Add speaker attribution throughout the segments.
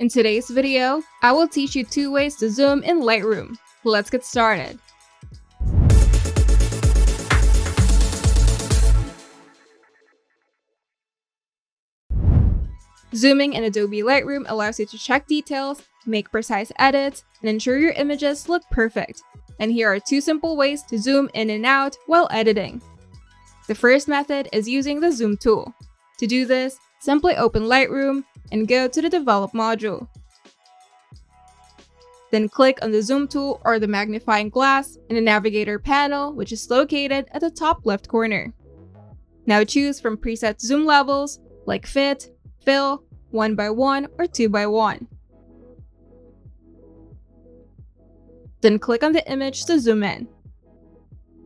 Speaker 1: In today's video, I will teach you 2 ways to zoom in Lightroom. Let's get started. Zooming in Adobe Lightroom allows you to check details, make precise edits, and ensure your images look perfect. And here are 2 simple ways to zoom in and out while editing. The first method is using the zoom tool. To do this, simply open Lightroom and go to the Develop module. Then click on the zoom tool or the magnifying glass in the navigator panel, which is located at the top left corner. Now choose from preset zoom levels like Fit, Fill, 1x1 or 2x1. Then click on the image to zoom in.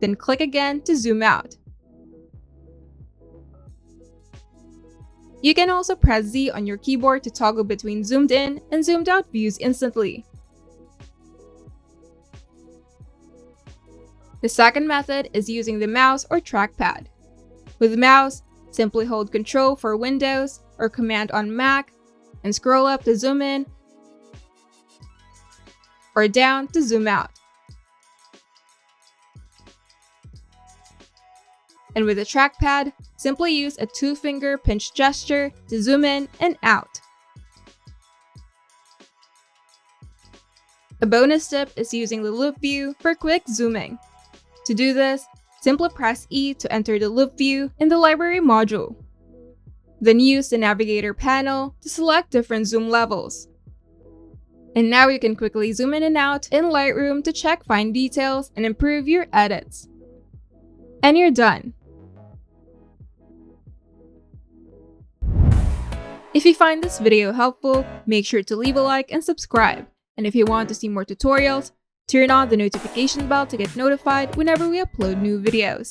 Speaker 1: Then click again to zoom out. You can also press Z on your keyboard to toggle between zoomed in and zoomed out views instantly. The second method is using the mouse or trackpad. With the mouse, simply hold Ctrl for Windows or Command on Mac and scroll up to zoom in or down to zoom out. And with the trackpad, simply use a 2-finger pinch gesture to zoom in and out. A bonus tip is using the loop view for quick zooming. To do this, simply press E to enter the loop view in the library module. Then use the navigator panel to select different zoom levels. And now you can quickly zoom in and out in Lightroom to check fine details and improve your edits. And you're done. If you find this video helpful, make sure to leave a like and subscribe. And if you want to see more tutorials, turn on the notification bell to get notified whenever we upload new videos.